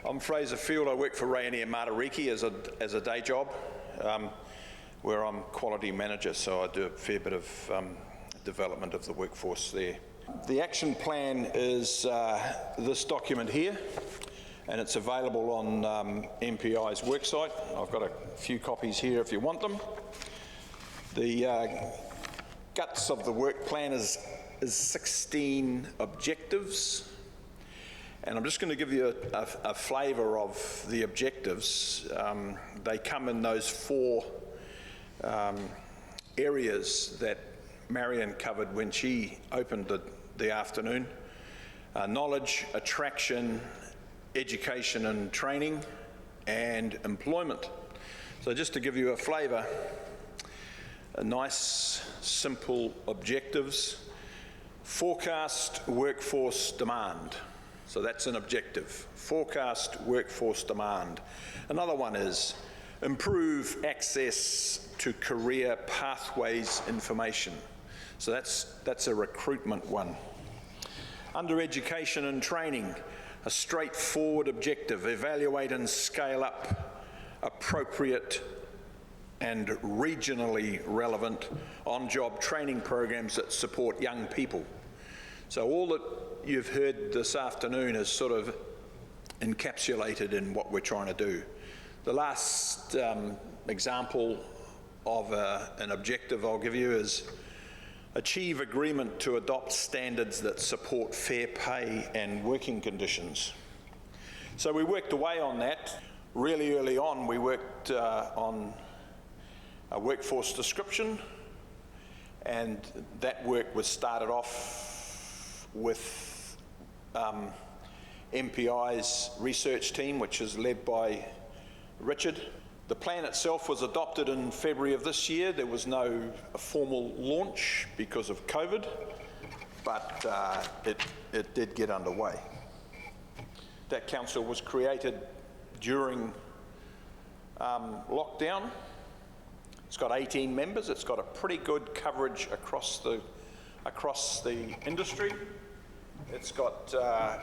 I'm Fraser Field. I work for Rayonier Matariki as a day job, where I'm quality manager, so I do a fair bit of development of the workforce there. The action plan is this document here, and it's available on MPI's worksite. I've got a few copies here if you want them. The guts of the work plan is 16 objectives, and I'm just going to give you a flavour of the objectives. They come in those four areas that Marion covered when she opened the afternoon. Knowledge, attraction, education and training, and employment. So just to give you a flavour, nice, simple objectives. Forecast workforce demand. So that's an objective. Forecast workforce demand. Another one is improve access to career pathways information. So that's a recruitment one. Under education and training, a straightforward objective, evaluate and scale up appropriate and regionally relevant on-job training programs that support young people. So all that you've heard this afternoon is sort of encapsulated in what we're trying to do. The last example of an objective I'll give you is achieve agreement to adopt standards that support fair pay and working conditions. So we worked away on that. Really early on, we worked on a workforce description, and that work was started off with MPI's research team, which is led by Richard. The plan itself was adopted in February of this year. There was no formal launch because of COVID, but it did get underway. That council was created during lockdown. It's got 18 members. It's got a pretty good coverage across the industry. It's got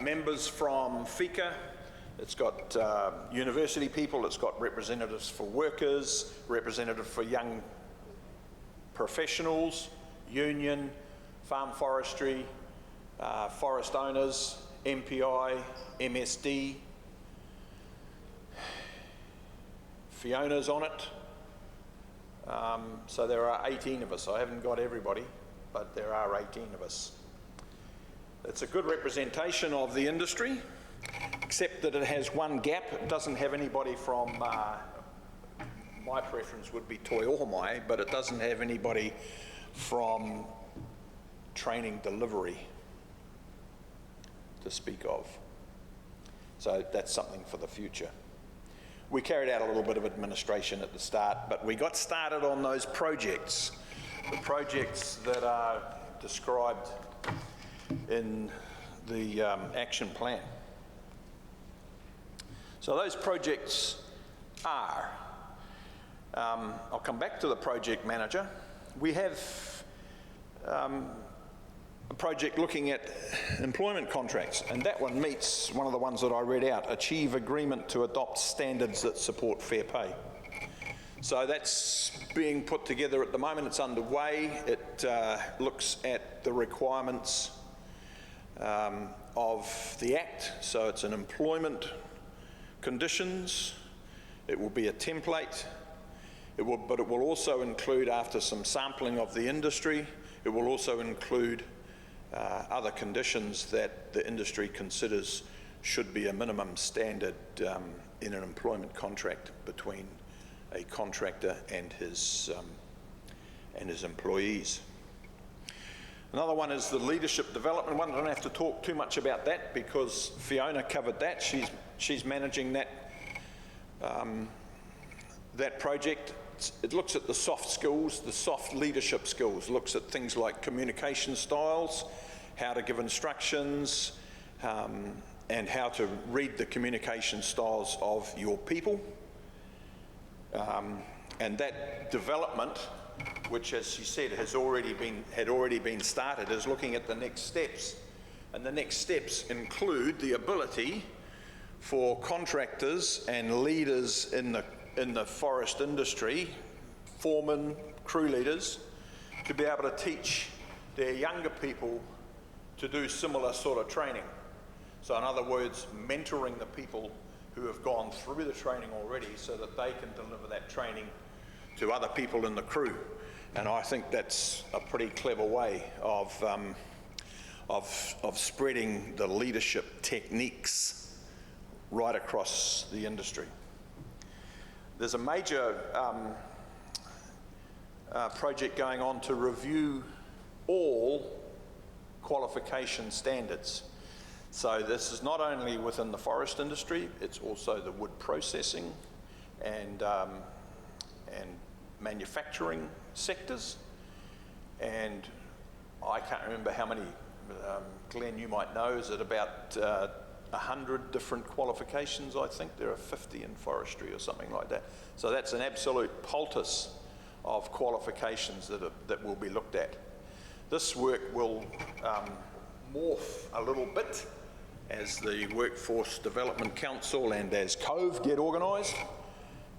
members from FICA. It's got university people. It's got representatives for workers, representative for young professionals, union, farm forestry, forest owners, MPI, MSD. Fiona's on it. So there are 18 of us. I haven't got everybody, but there are 18 of us. It's a good representation of the industry, except that it has one gap. It doesn't have anybody from, my preference would be Toi Ohomai, but it doesn't have anybody from training delivery to speak of. So that's something for the future. We carried out a little bit of administration at the start, but we got started on those projects, the projects that are described in the action plan. So those projects are, I'll come back to the project manager. We have a project looking at employment contracts, and that one meets one of the ones that I read out, achieve agreement to adopt standards that support fair pay. So that's being put together at the moment. It's underway. It looks at the requirements of the Act. So it's an employment conditions. It will be a template. But it will also include, after some sampling of the industry, it will also include other conditions that the industry considers should be a minimum standard in an employment contract between a contractor and his employees. Another one is the leadership development one. I don't have to talk too much about that because Fiona covered that. She's managing that that project. It looks at the soft skills, the soft leadership skills. Looks at things like communication styles, how to give instructions, and how to read the communication styles of your people. And that development, which, as she said, had already been started, is looking at the next steps. And the next steps include the ability for contractors and leaders in the forest industry, foremen, crew leaders, to be able to teach their younger people to do similar sort of training. So in other words, mentoring the people who have gone through the training already so that they can deliver that training to other people in the crew. And I think that's a pretty clever way of spreading the leadership techniques right across the industry. There's a major project going on to review all qualification standards. So this is not only within the forest industry, it's also the wood processing and manufacturing sectors. And I can't remember how many, Glenn, you might know, is it about 100 different qualifications? I think there are 50 in forestry or something like that. So that's an absolute poultice of qualifications that will be looked at. This work will morph a little bit as the Workforce Development Council and as COVE get organised,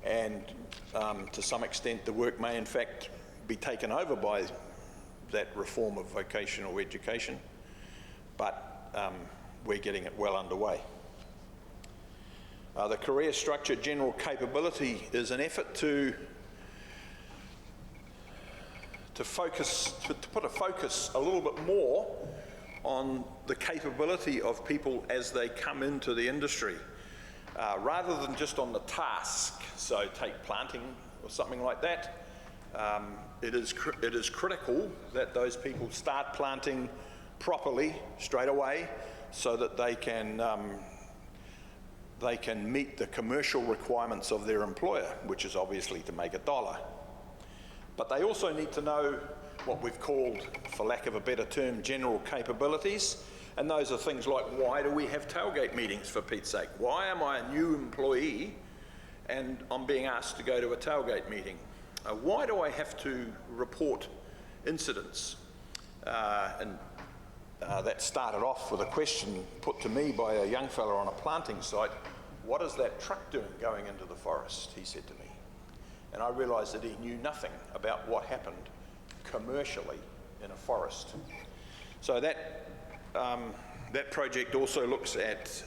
and to some extent the work may in fact be taken over by that reform of vocational education, but we're getting it well underway. The career structure general capability is an effort to put a focus a little bit more on the capability of people as they come into the industry, rather than just on the task. So take planting or something like that. It is critical that those people start planting properly straight away so that they can meet the commercial requirements of their employer, which is obviously to make a dollar. But they also need to know what we've called, for lack of a better term, general capabilities. And those are things like, why do we have tailgate meetings, for Pete's sake? Why am I a new employee and I'm being asked to go to a tailgate meeting? Why do I have to report incidents? That started off with a question put to me by a young fella on a planting site. What is that truck doing going into the forest? He said to me. And I realised that he knew nothing about what happened commercially in a forest. So that project also looks at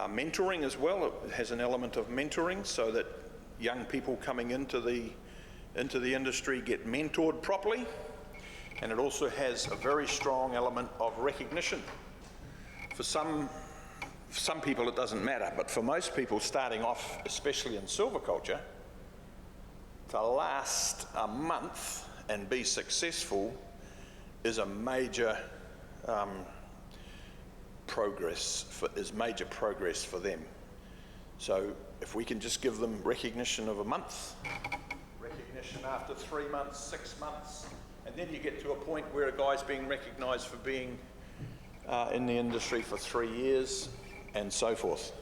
mentoring as well. It has an element of mentoring so that young people coming into the industry get mentored properly. And it also has a very strong element of recognition. For some people it doesn't matter, but for most people starting off, especially in silviculture, to last a month and be successful is a major progress for them. So if we can just give them recognition of a month, recognition after 3 months, 6 months, and then you get to a point where a guy's being recognised for being in the industry for 3 years and so forth.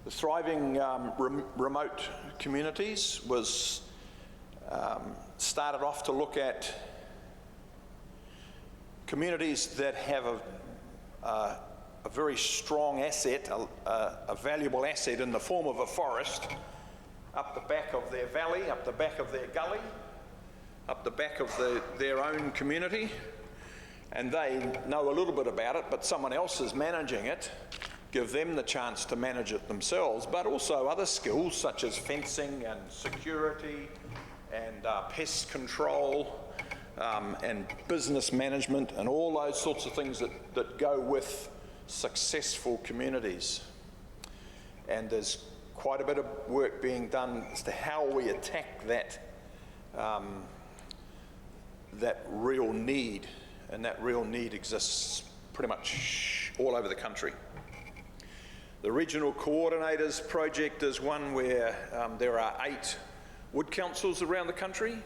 The Thriving Remote Communities was started off to look at communities that have a very strong asset, a valuable asset in the form of a forest, up the back of their valley, up the back of their gully, up the back of their own community, and they know a little bit about it, but someone else is managing it. Give them the chance to manage it themselves, but also other skills such as fencing and security and pest control and business management and all those sorts of things that go with successful communities. And there's quite a bit of work being done as to how we attack that real need, and that real need exists pretty much all over the country. The Regional Coordinators Project is one where there are 8 wood councils around the country,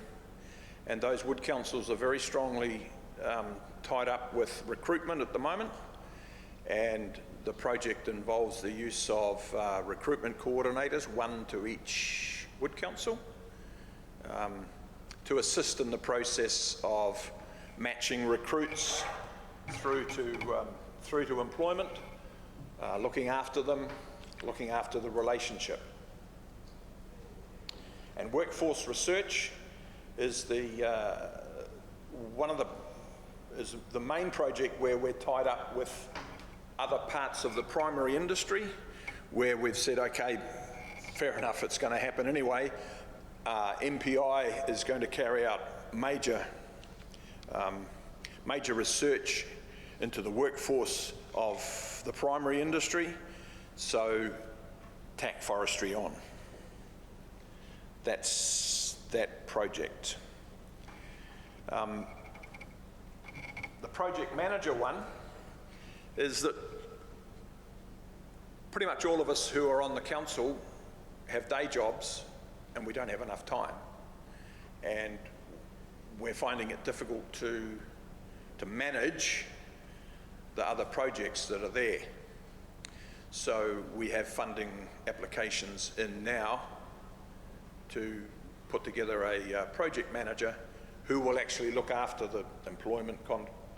and those wood councils are very strongly tied up with recruitment at the moment, and the project involves the use of recruitment coordinators, 1 to each wood council, to assist in the process of matching recruits through through to employment, looking after them, looking after the relationship. And workforce research is the main project where we're tied up with other parts of the primary industry, where we've said, okay, fair enough, it's going to happen anyway. MPI is going to carry out major research into the workforce of the primary industry, so tack forestry on. That's that project. The project manager one is that pretty much all of us who are on the council have day jobs and we don't have enough time. And we're finding it difficult to manage the other projects that are there. So we have funding applications in now to put together a project manager who will actually look after the employment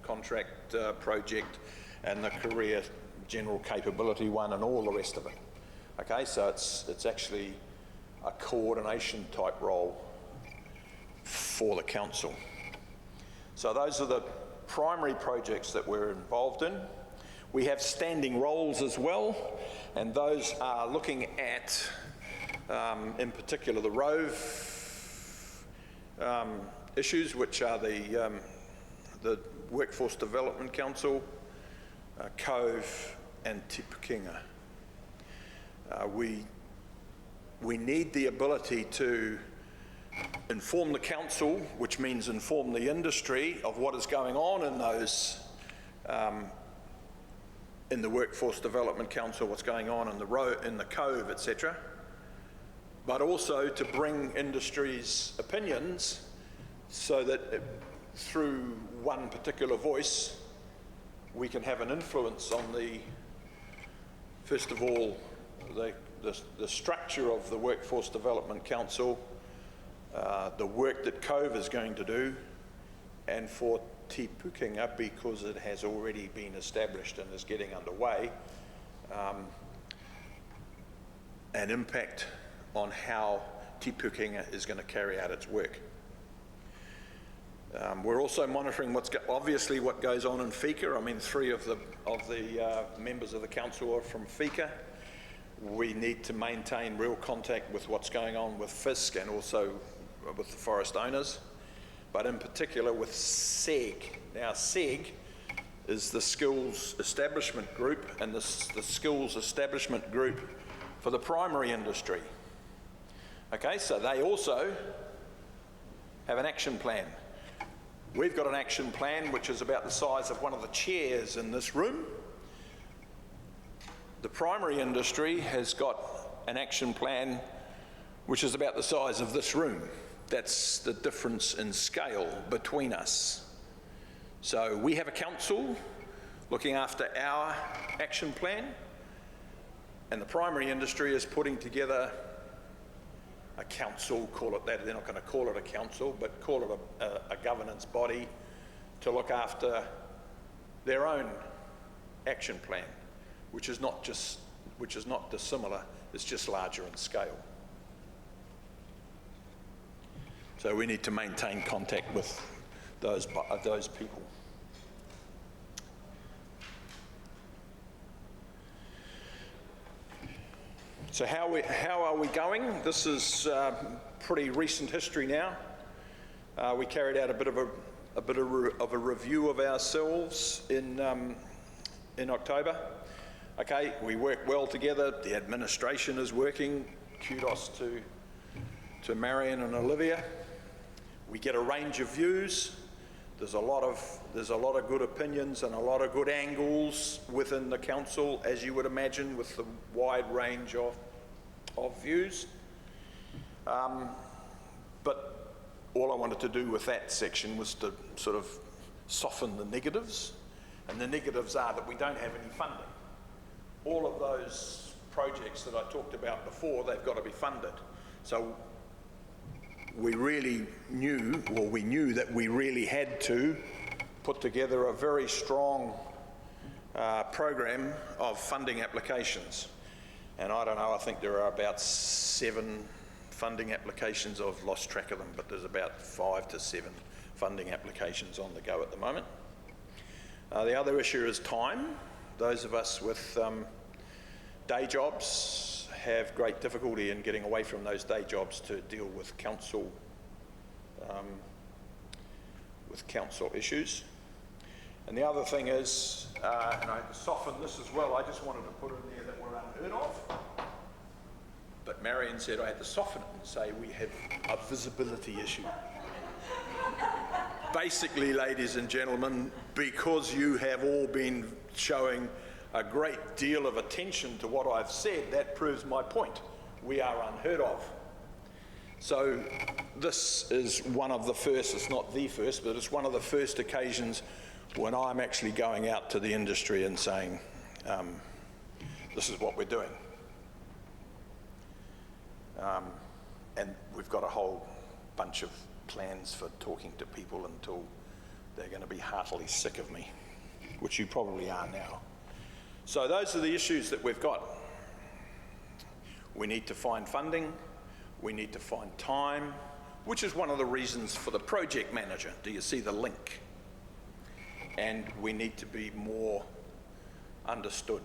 contract project and the career general capability one and all the rest of it. Okay, so it's actually a coordination type role for the council. So those are the primary projects that we're involved in. We have standing roles as well, and those are looking at, in particular, the ROVE issues, which are the Workforce Development Council, COVE, and Te Pukenga. We need the ability to inform the council, which means inform the industry of what is going on in those, in the Workforce Development Council, what's going on in the COVE, etc. But also to bring industry's opinions so that through one particular voice, we can have an influence on first of all, the structure of the Workforce Development Council, the work that COVE is going to do, and for Te Pukenga, because it has already been established and is getting underway, an impact on how Te Pukenga is going to carry out its work. We're also monitoring obviously what goes on in FICA. I mean, 3 of the members of the council are from FICA. We need to maintain real contact with what's going on with FISC and also with the forest owners, but in particular with SEG. Now, SEG is the Skills Establishment Group, and the Skills Establishment Group for the primary industry. Okay, so they also have an action plan. We've got an action plan which is about the size of one of the chairs in this room. The primary industry has got an action plan which is about the size of this room. That's the difference in scale between us. So we have a council looking after our action plan, and the primary industry is putting together a council, call it that. They're not going to call it a council, but call it a governance body to look after their own action plan, which is not dissimilar, it's just larger in scale. So we need to maintain contact with those people. So how are we going? This is pretty recent history now. We carried out a bit of a review of ourselves in October. Okay, we work well together. The administration is working. Kudos to Marion and Olivia. We get a range of views. There's a lot of good opinions and a lot of good angles within the council, as you would imagine, with the wide range of views. But all I wanted to do with that section was to sort of soften the negatives. And the negatives are that we don't have any funding. All of those projects that I talked about before, they've got to be funded. So we knew that we really had to put together a very strong program of funding applications. And I don't know, I think there are about 7 funding applications. I've lost track of them, but there's about 5 to 7 funding applications on the go at the moment. The other issue is time. Those of us with day jobs have great difficulty in getting away from those day jobs to deal with council issues. And the other thing is, and I had to soften this as well, I just wanted to put in there that we're unheard of. But Marion said I had to soften it and say we have a visibility issue. Basically, ladies and gentlemen, because you have all been showing a great deal of attention to what I've said, that proves my point. We are unheard of. So this is one of the first, it's not the first, but it's one of the first occasions when I'm actually going out to the industry and saying, this is what we're doing. And we've got a whole bunch of plans for talking to people until they're going to be heartily sick of me, which you probably are now. So those are the issues that we've got. We need to find funding, we need to find time, which is one of the reasons for the project manager. Do you see the link? And we need to be more understood.